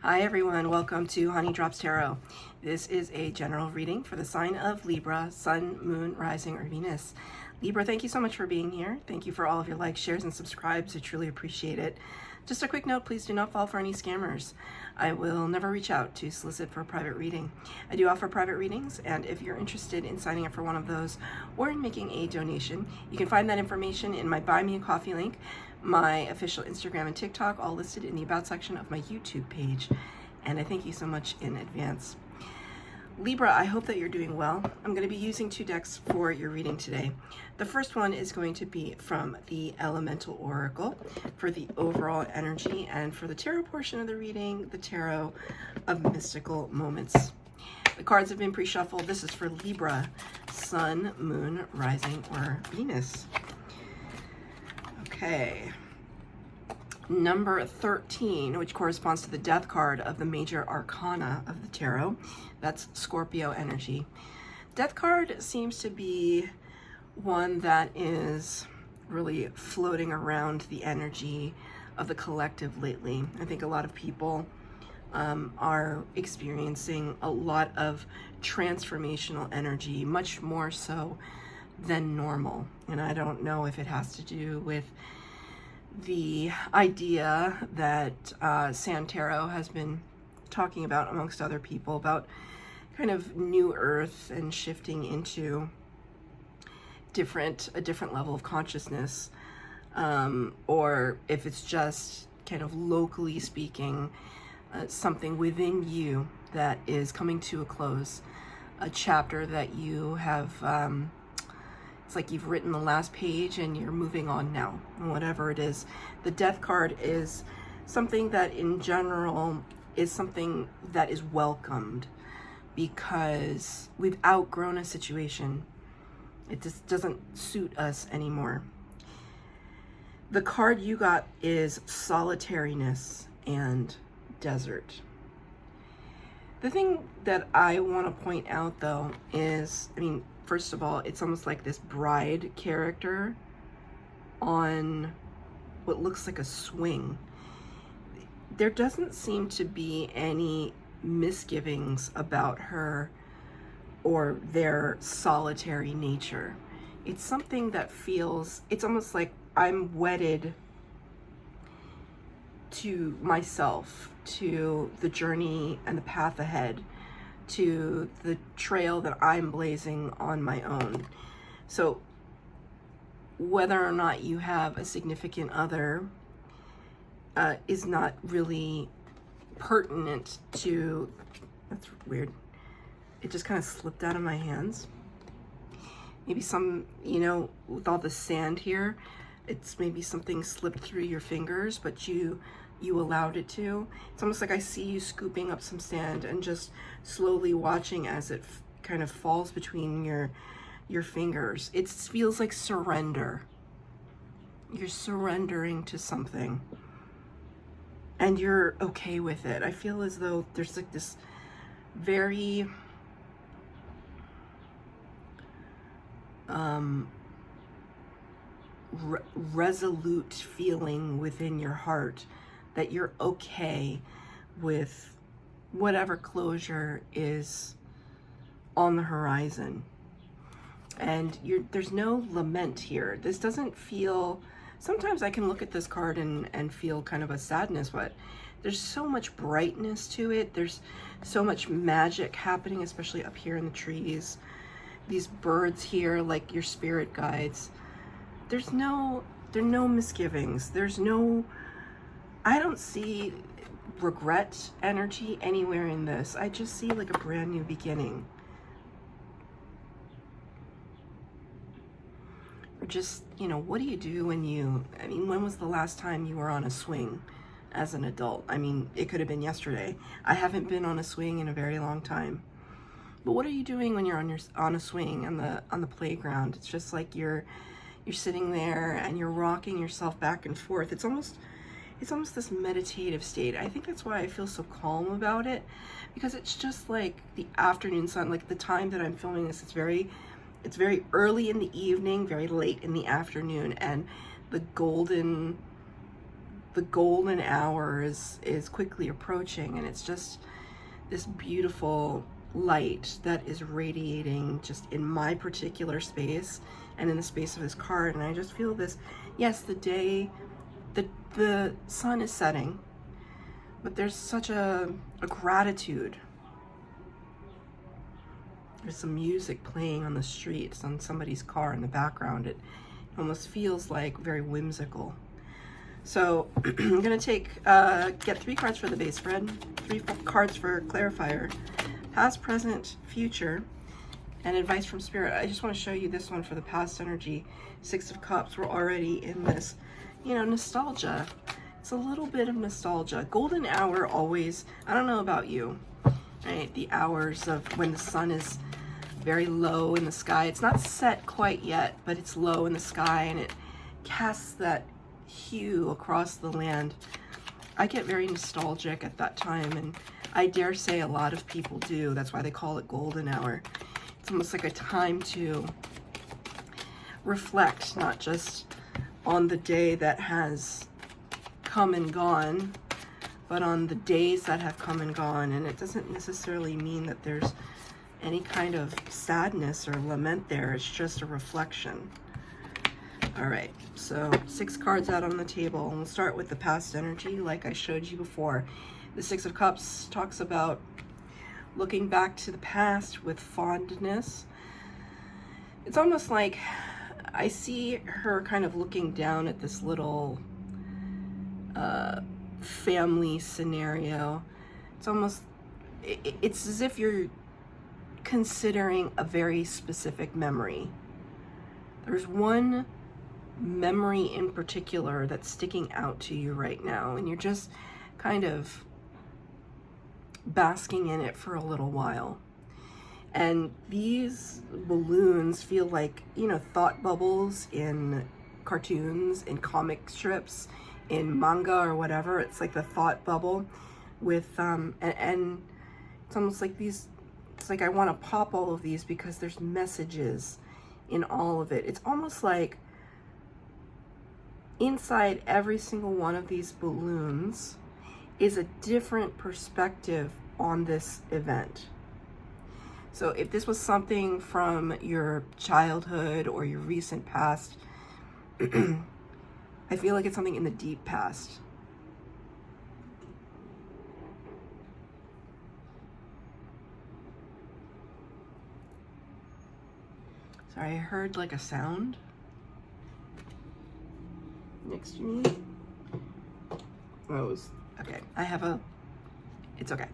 Hi everyone, welcome to Honey Drops Tarot. This is a general reading for the sign of Libra, Sun, Moon, Rising, or Venus. Libra, thank you so much for being here. Thank you for all of your likes, shares, and subscribes. I truly appreciate it. Just a quick note, please do not fall for any scammers. I will never reach out to solicit for a private reading. I do offer private readings, and if you're interested in signing up for one of those or in making a donation, you can find that information in my Buy Me a Coffee link, my official Instagram and TikTok, all listed in the About section of my YouTube page. And I thank you so much in advance. Libra, I hope that you're doing well. I'm going to be using two decks for your reading today. The first one is going to be from the Elemental Oracle for the overall energy, and for the tarot portion of the reading, the Tarot of Mystical Moments. The cards have been pre-shuffled. This is for Libra, Sun, Moon, Rising, or Venus. Okay. Number 13, which corresponds to the Death card of the major arcana of the tarot. That's Scorpio energy. Death card seems to be one that is really floating around the energy of the collective lately. I think a lot of people are experiencing a lot of transformational energy, much more so than normal. And I don't know if it has to do with the idea that Santero has been talking about amongst other people, about kind of new earth and shifting into a different level of consciousness, or if it's just kind of locally speaking, something within you that is coming to a close, a chapter that you have it's like you've written the last page and you're moving on now, whatever it is. The Death card is something that in general is something that is welcomed, because we've outgrown a situation. It just doesn't suit us anymore. The card you got is Solitariness and Desert. The thing that I want to point out though is, first of all, it's almost like this bride character on what looks like a swing. There doesn't seem to be any misgivings about her or their solitary nature. It's something that feels, it's almost like I'm wedded to myself, to the journey and the path ahead, to the trail that I'm blazing on my own. So whether or not you have a significant other is not really pertinent to, that's weird. It just kind of slipped out of my hands. Maybe some, with all the sand here, it's maybe something slipped through your fingers, but you allowed it to. It's almost like I see you scooping up some sand and just slowly watching as it kind of falls between your fingers. It feels like surrender. You're surrendering to something and you're okay with it. I feel as though there's like this very resolute feeling within your heart that you're okay with whatever closure is on the horizon. And there's no lament here. This doesn't feel, sometimes I can look at this card and feel kind of a sadness, but there's so much brightness to it. There's so much magic happening, especially up here in the trees. These birds here, like your spirit guides. There are no misgivings. I don't see regret energy anywhere in this. I just see like a brand new beginning. Or just, what do you do when when was the last time you were on a swing as an adult? It could have been yesterday. I haven't been on a swing in a very long time. But what are you doing when you're on a swing on the playground? It's just like you're sitting there and you're rocking yourself back and forth. It's almost this meditative state. I think that's why I feel so calm about it, because it's just like the afternoon sun, like the time that I'm filming this, it's very early in the evening, very late in the afternoon, and the golden the golden hour is quickly approaching, and it's just this beautiful light that is radiating just in my particular space and in the space of his card. And I just feel this, yes, the sun is setting, but there's such a gratitude. There's some music playing on the streets, on somebody's car in the background. It almost feels like very whimsical. So I'm gonna get 3 cards for the base spread, 3 cards for clarifier, past, present, future, and advice from spirit. I just want to show you this one for the past energy. 6 of Cups. We're already in this, nostalgia. It's a little bit of nostalgia. Golden hour always, I don't know about you, right? The hours of when the sun is very low in the sky. It's not set quite yet, but it's low in the sky, and it casts that hue across the land. I get very nostalgic at that time, and I dare say a lot of people do. That's why they call it golden hour. It's almost like a time to reflect, not just on the day that has come and gone, but on the days that have come and gone. And it doesn't necessarily mean that there's any kind of sadness or lament there. It's just a reflection. All right, so 6 cards out on the table, and we'll start with the past energy like I showed you before. The 6 of Cups talks about looking back to the past with fondness. It's almost like I see her kind of looking down at this little family scenario. It's almost, it's as if you're considering a very specific memory. There's one memory in particular that's sticking out to you right now, and you're just kind of basking in it for a little while. And these balloons feel like, thought bubbles in cartoons, in comic strips, in manga or whatever. It's like the thought bubble with and it's almost like these, it's like I want to pop all of these because there's messages in all of it. It's almost like inside every single one of these balloons is a different perspective on this event. So if this was something from your childhood or your recent past, I feel like it's something in the deep past. Sorry, I heard like a sound next to me. Oh, it was, okay. It's okay.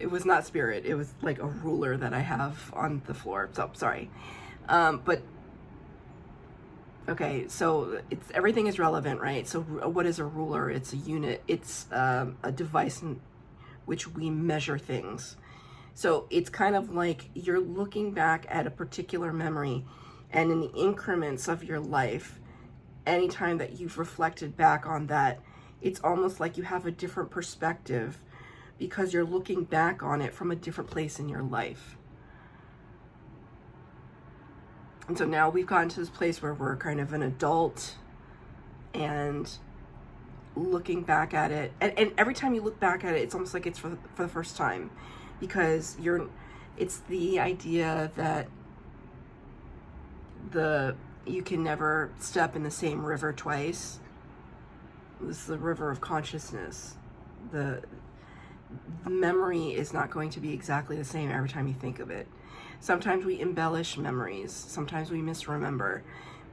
It was not spirit. It was like a ruler that I have on the floor. So sorry. But okay, so everything is relevant, right? So what is a ruler? It's a unit. It's a device in which we measure things. So it's kind of like you're looking back at a particular memory, and in the increments of your life, anytime that you've reflected back on that, it's almost like you have a different perspective because you're looking back on it from a different place in your life. And so now we've gotten to this place where we're kind of an adult and looking back at it. And every time you look back at it, it's almost like it's for the first time, because it's the idea that you can never step in the same river twice. This is the river of consciousness. The memory is not going to be exactly the same every time you think of it. Sometimes we embellish memories. Sometimes we misremember.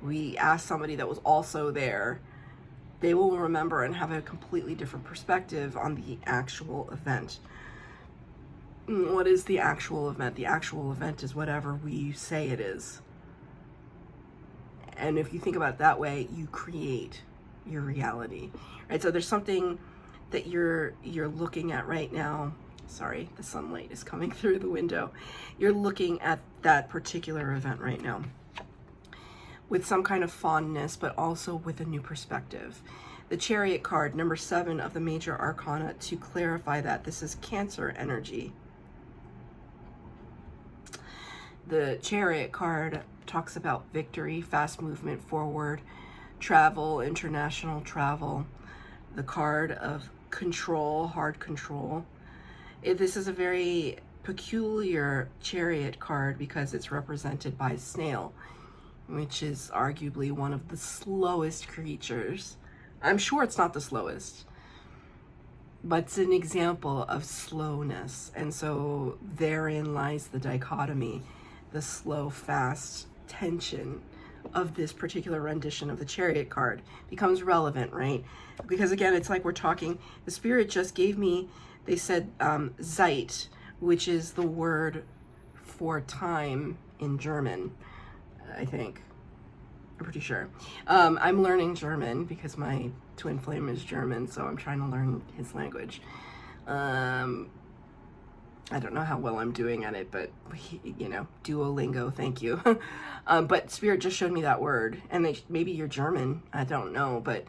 We ask somebody that was also there. They will remember and have a completely different perspective on the actual event. What is the actual event? The actual event is whatever we say it is. And if you think about it that way, you create your reality, right? So there's something that you're looking at right now. Sorry, the sunlight is coming through the window. You're looking at that particular event right now with some kind of fondness, but also with a new perspective. The Chariot card, number 7 of the major arcana, to clarify that this is Cancer energy. The Chariot card talks about victory, fast movement forward, travel, international travel, the card of control, hard control. This is a very peculiar Chariot card because it's represented by a snail, which is arguably one of the slowest creatures. I'm sure it's not the slowest, but it's an example of slowness. And so therein lies the dichotomy, the slow, fast tension of this particular rendition of the Chariot card becomes relevant, right? Because again, it's like we're talking, the Spirit just gave me, they said Zeit, which is the word for time in German, I think. I'm pretty sure. I'm learning German because my twin flame is German, so I'm trying to learn his language. I don't know how well I'm doing at it, but you know, Duolingo, thank you. But Spirit just showed me that word, and maybe you're German, I don't know, but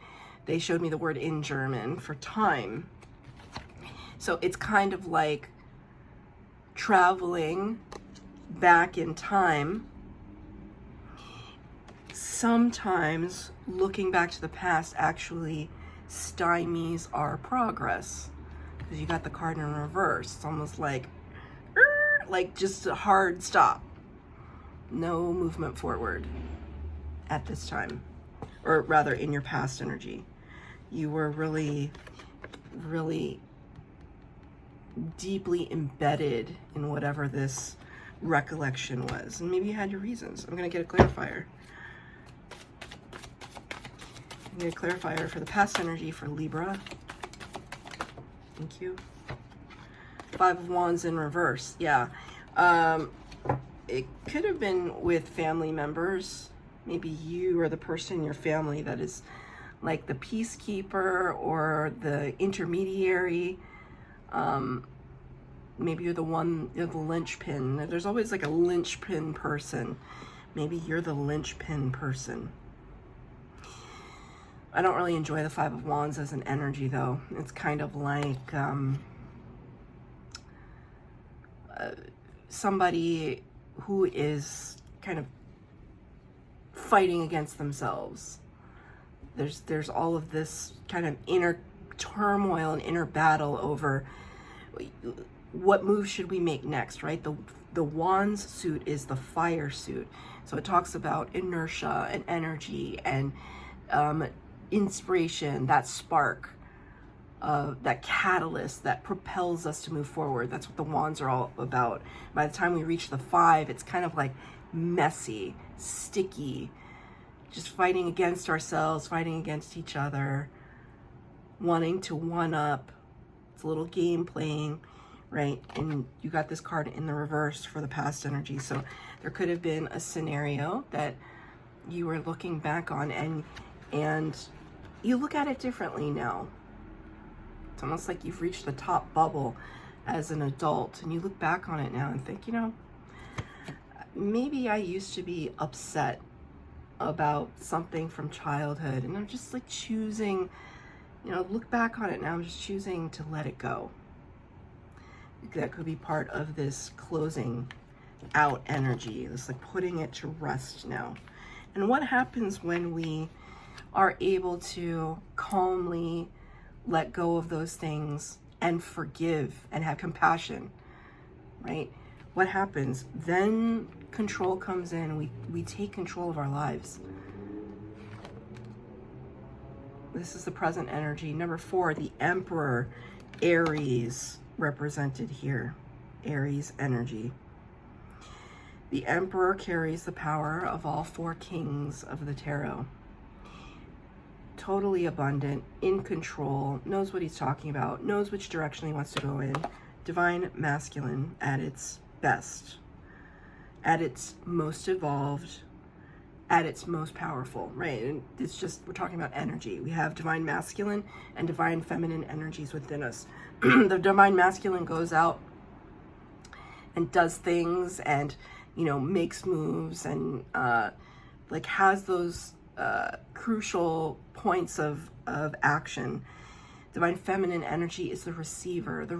they showed me the word in German for time. So it's kind of like traveling back in time. Sometimes looking back to the past actually stymies our progress, because you got the card in reverse. It's almost like just a hard stop. No movement forward at this time, or rather in your past energy. You were really, really deeply embedded in whatever this recollection was. And maybe you had your reasons. I'm going to get a clarifier. I'm going to get a clarifier for the past energy for Libra. Thank you. Five of Wands in reverse. Yeah. It could have been with family members. Maybe you or the person in your family that is like the peacekeeper or the intermediary. Maybe you're the one, you're the linchpin. There's always like a linchpin person. Maybe you're the linchpin person. I don't really enjoy the Five of Wands as an energy, though. It's kind of like somebody who is kind of fighting against themselves. There's all of this kind of inner turmoil and inner battle over what move should we make next, right? The Wands suit is the fire suit. So it talks about inertia and energy and inspiration, that spark, that catalyst that propels us to move forward. That's what the Wands are all about. By the time we reach the Five, it's kind of like messy, sticky, just fighting against ourselves, fighting against each other, wanting to one-up. It's a little game playing, right? And you got this card in the reverse for the past energy. So there could have been a scenario that you were looking back on and you look at it differently now. It's almost like you've reached the top bubble as an adult and you look back on it now and think, you know, maybe I used to be upset about something from childhood and I'm just like choosing, you know, look back on it now, I'm just choosing to let it go. That could be part of this closing out energy, this like putting it to rest now. And what happens when we are able to calmly let go of those things and forgive and have compassion, right? What happens? Then control comes in. We take control of our lives. This is the present energy. Number 4, the Emperor, Aries, represented here. Aries energy. The Emperor carries the power of all 4 kings of the tarot. Totally abundant, in control, knows what he's talking about, knows which direction he wants to go in. Divine masculine at its best, at its most evolved, at its most powerful, right? And it's just, we're talking about energy. We have divine masculine and divine feminine energies within us. The divine masculine goes out and does things and, you know, makes moves and like has those crucial points of action. Divine feminine energy is the receiver, the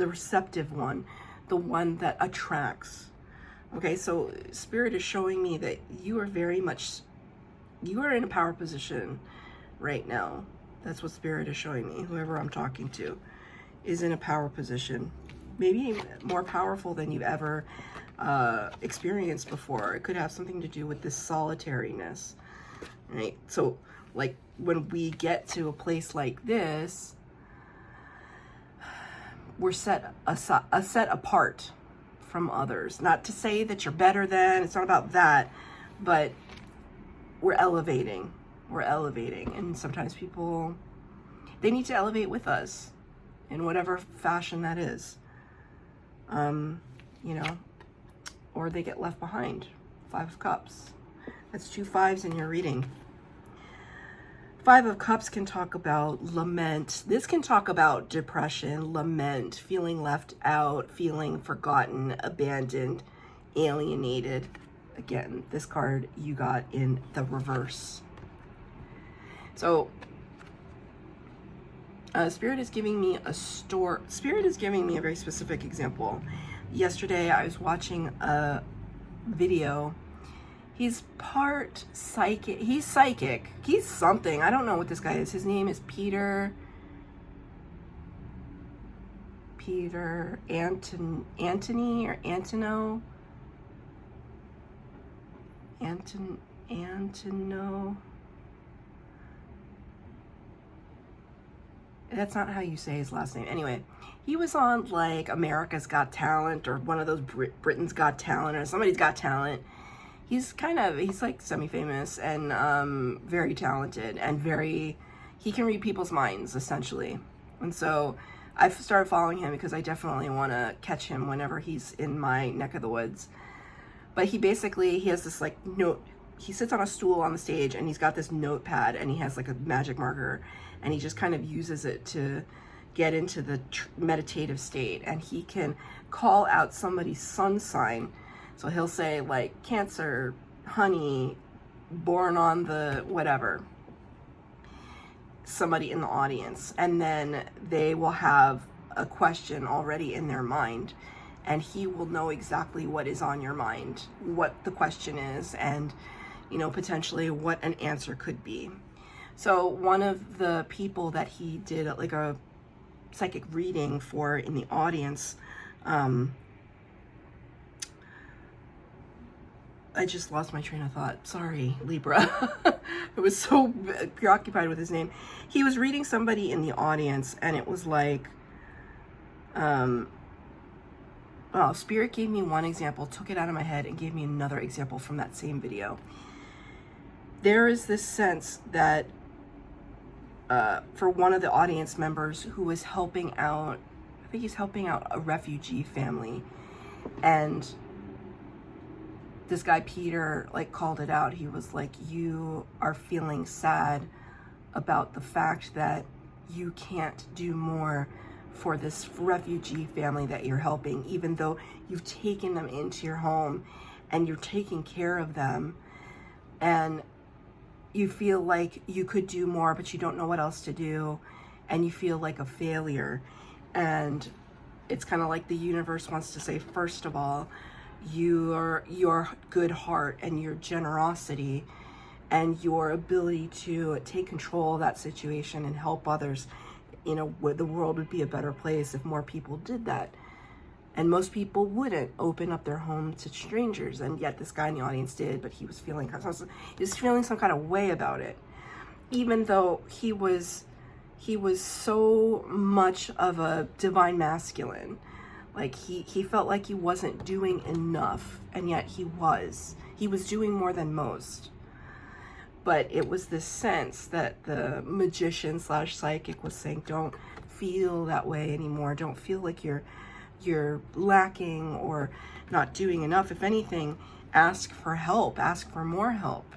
receptive one, the one that attracts. Okay, so Spirit is showing me that you are very much You are in a power position right now. That's what Spirit is showing me. Whoever I'm talking to is in a power position, maybe more powerful than you've ever experienced before. It could have something to do with this solitariness, right? So like when we get to a place like this, we're set apart from others. Not to say that you're better than, it's not about that, but we're elevating. We're elevating. And sometimes people, they need to elevate with us in whatever fashion that is. You know, or they get left behind. 5 of Cups. That's 2 5s in your reading. 5 of Cups can talk about lament. This can talk about depression, lament, feeling left out, feeling forgotten, abandoned, alienated. Again, this card you got in the reverse. So, Spirit is giving me Spirit is giving me a very specific example. Yesterday, I was watching a video. He's part psychic. He's psychic. He's something. I don't know what this guy is. His name is Peter Antony or Antono. Antono. That's not how you say his last name. Anyway, he was on like America's Got Talent or one of those Britain's Got Talent or Somebody's Got Talent. He's like semi-famous and very talented and he can read people's minds essentially. And so I've started following him because I definitely want to catch him whenever he's in my neck of the woods. But he has this like note. He sits on a stool on the stage and he's got this notepad and he has like a magic marker and he just kind of uses it to get into the meditative state, and he can call out somebody's sun sign. So he'll say like Cancer, honey, born on the whatever, somebody in the audience, and then they will have a question already in their mind, and he will know exactly what is on your mind, what the question is, and you know, potentially what an answer could be. So one of the people that he did like a psychic reading for in the audience, I just lost my train of thought. Sorry, Libra. I was so preoccupied with his name. He was reading somebody in the audience, and it was like, well, Spirit gave me one example, took it out of my head, and gave me another example from that same video. There is this sense that for one of the audience members who was helping out, I think he's helping out a refugee family, and this guy Peter like called it out. He was like, you are feeling sad about the fact that you can't do more for this refugee family that you're helping, even though you've taken them into your home and you're taking care of them, and you feel like you could do more, but you don't know what else to do, and you feel like a failure. And it's kind of like the universe wants to say, first of all, your good heart and your generosity and your ability to take control of that situation and help others, you know, the world would be a better place if more people did that. And most people wouldn't open up their home to strangers, and yet this guy in the audience did. But he was feeling some kind of way about it, even though he was so much of a divine masculine. Like he felt like he wasn't doing enough, and yet he was doing more than most. But it was this sense that the magician / psychic was saying, don't feel that way anymore. Don't feel like you're lacking or not doing enough. If anything, ask for help, ask for more help.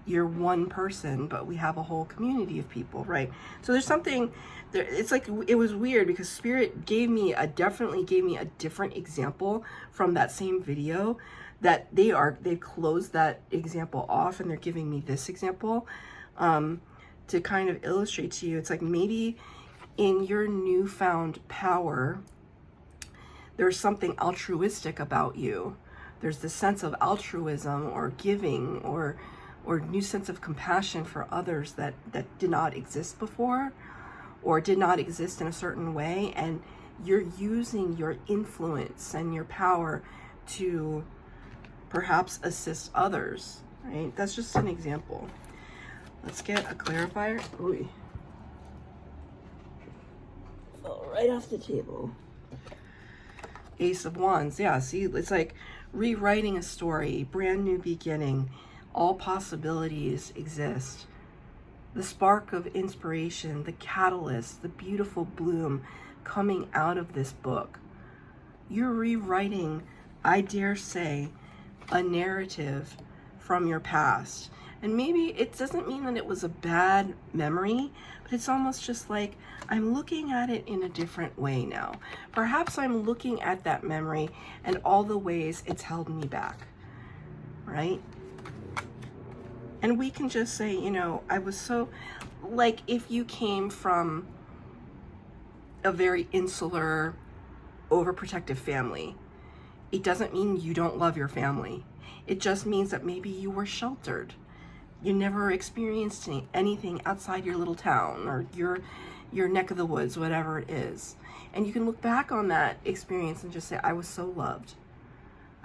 You're one person, but we have a whole community of people, right? So there's something there. It's like, it was weird because Spirit definitely gave me a different example from that same video, that they've closed that example off, and they're giving me this example to kind of illustrate to you. It's like, maybe in your newfound power, there's something altruistic about you. There's this sense of altruism or giving or or new sense of compassion for others that did not exist before, or did not exist in a certain way, and you're using your influence and your power to perhaps assist others, right? That's just an example. Let's get a clarifier. Ooh. Oh, right off the table. Ace of Wands. Yeah, see, it's like rewriting a story, brand new beginning. All possibilities exist. The spark of inspiration, the catalyst, the beautiful bloom coming out of this book. You're rewriting, I dare say, a narrative from your past. And maybe it doesn't mean that it was a bad memory, but it's almost just like, I'm looking at it in a different way now. Perhaps I'm looking at that memory and all the ways it's held me back, right? And we can just say, you know, I was so, like, if you came from a very insular, overprotective family, it doesn't mean you don't love your family. It just means that maybe you were sheltered. You never experienced anything outside your little town or your neck of the woods, whatever it is. And you can look back on that experience and just say, I was so loved.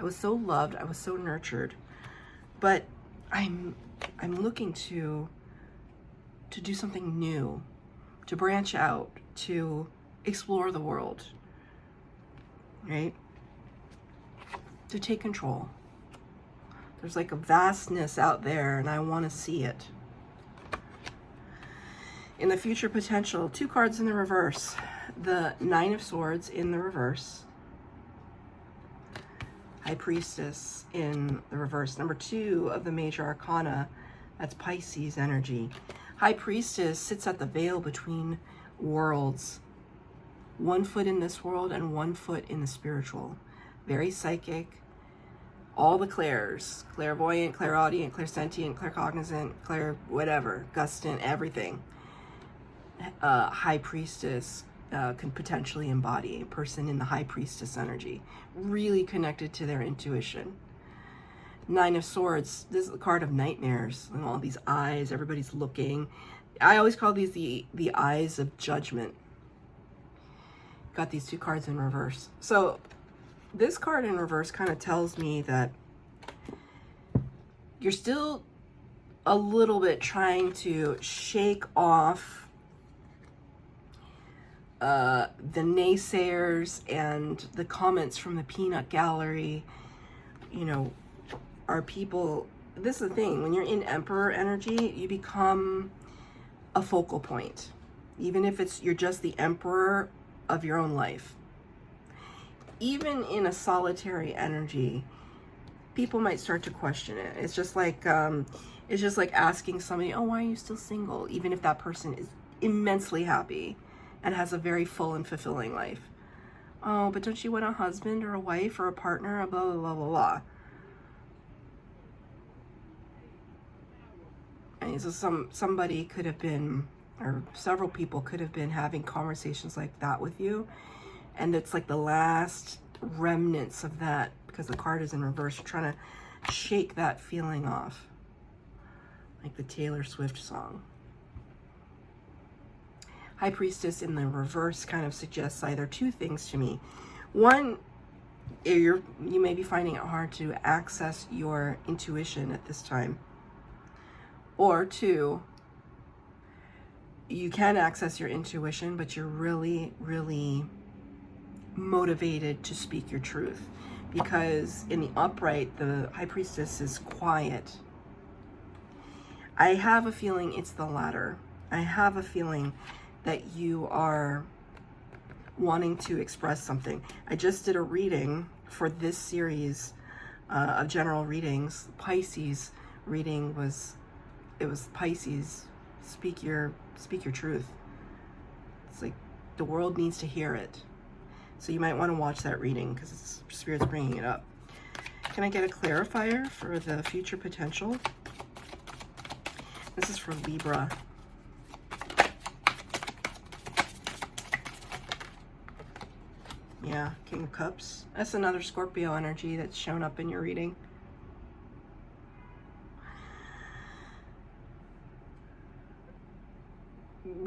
I was so loved. I was so nurtured. But I'm looking to do something new, to branch out, to explore the world, right? To take control. There's like a vastness out there, and I want to see it. In the future potential, 2 cards in the reverse. The 9 of Swords in the reverse. High Priestess in the reverse. Number 2 of the major arcana, that's Pisces energy. High Priestess sits at the veil between worlds. 1 foot in this world and 1 foot in the spiritual. Very psychic. All the clairs, clairvoyant, clairaudient, clairsentient, claircognizant, whatever, gustant, everything. High Priestess can potentially embody a person in the High Priestess energy, really connected to their intuition. 9 of Swords, this is the card of nightmares, and all these eyes, everybody's looking. I always call these the eyes of judgment. Got these 2 cards in reverse. So this card in reverse kind of tells me that you're still a little bit trying to shake off the naysayers and the comments from the peanut gallery. You know, are people, this is the thing, when you're in Emperor energy, you become a focal point, even if you're just the emperor of your own life. Even in a solitary energy, people might start to question it. It's just like asking somebody, oh, why are you still single? Even if that person is immensely happy and has a very full and fulfilling life. Oh, but don't you want a husband or a wife or a partner? Blah, blah, blah, blah, blah. And so somebody could have been, or several people could have been having conversations like that with you. And it's like the last remnants of that, because the card is in reverse. You're trying to shake that feeling off. Like the Taylor Swift song. High Priestess in the reverse kind of suggests either 2 things to me. One, you may be finding it hard to access your intuition at this time. Or 2, you can access your intuition, but you're really, really motivated to speak your truth, because in the upright, the High Priestess is quiet. I have a feeling it's the latter. I have a feeling that you are wanting to express something. I just did a reading for this series of general readings. Pisces reading was Pisces, speak your truth. It's like the world needs to hear it. So you might want to watch that reading because Spirit's bringing it up. Can I get a clarifier for the future potential? This is for Libra. Yeah, King of Cups. That's another Scorpio energy that's shown up in your reading.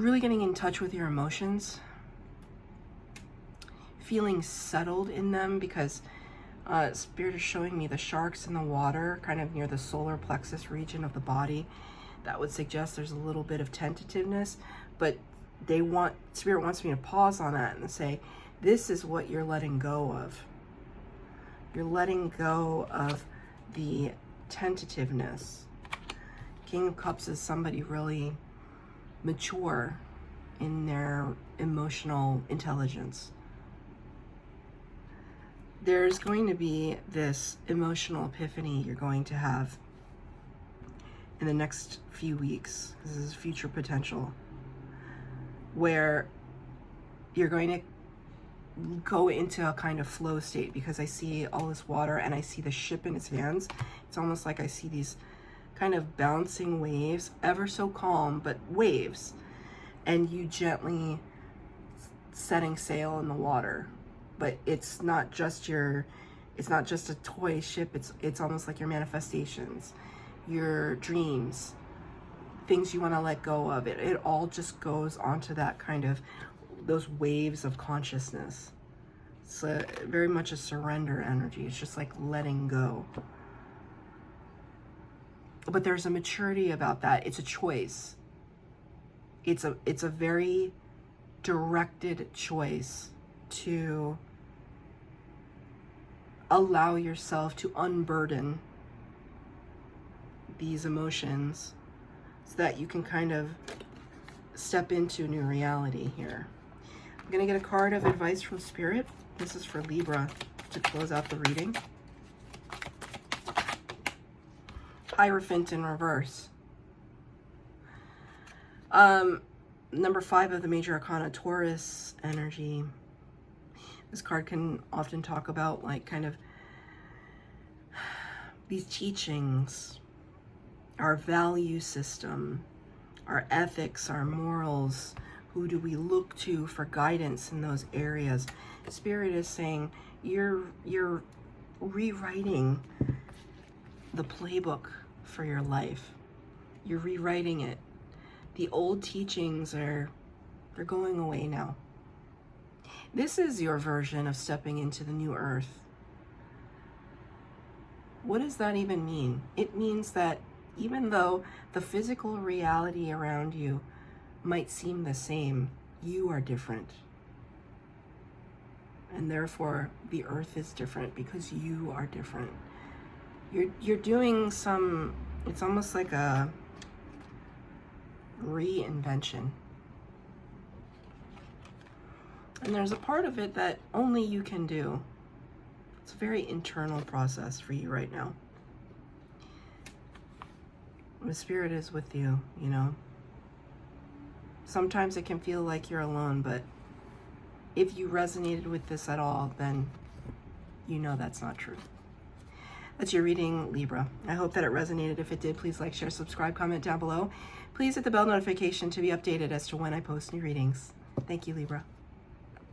really getting in touch with your emotions, feeling settled in them, because Spirit is showing me the sharks in the water, kind of near the solar plexus region of the body. That would suggest there's a little bit of tentativeness, but Spirit wants me to pause on that and say, this is what you're letting go of. You're letting go of the tentativeness. King of Cups is somebody really mature in their emotional intelligence. There's going to be this emotional epiphany you're going to have in the next few weeks. This is future potential, where you're going to go into a kind of flow state, because I see all this water and I see the ship in its hands. It's almost like I see these kind of bouncing waves, ever so calm, but waves, and you gently setting sail in the water. But it's not just a toy ship. It's almost like your manifestations, your dreams, things you want to let go of. It all just goes onto that kind of, those waves of consciousness. It's very much a surrender energy. It's just like letting go. But there's a maturity about that. It's a choice. It's a very directed choice to allow yourself to unburden these emotions so that you can kind of step into new reality here. I'm going to get a card of advice from Spirit. This is for Libra to close out the reading. Hierophant in reverse. Number 5 of the major arcana, Taurus energy. This card can often talk about like kind of these teachings, our value system, our ethics, our morals. Who do we look to for guidance in those areas? Spirit is saying you're rewriting the playbook for your life. You're rewriting it. The old teachings they're going away now. This is your version of stepping into the new earth. What does that even mean? It means that even though the physical reality around you might seem the same, you are different. And therefore, the earth is different because you are different. You're doing some, it's almost like a reinvention. And there's a part of it that only you can do. It's a very internal process for you right now. The Spirit is with you, you know. Sometimes it can feel like you're alone, but if you resonated with this at all, then you know that's not true. That's your reading, Libra. I hope that it resonated. If it did, please like, share, subscribe, comment down below. Please hit the bell notification to be updated as to when I post new readings. Thank you, Libra.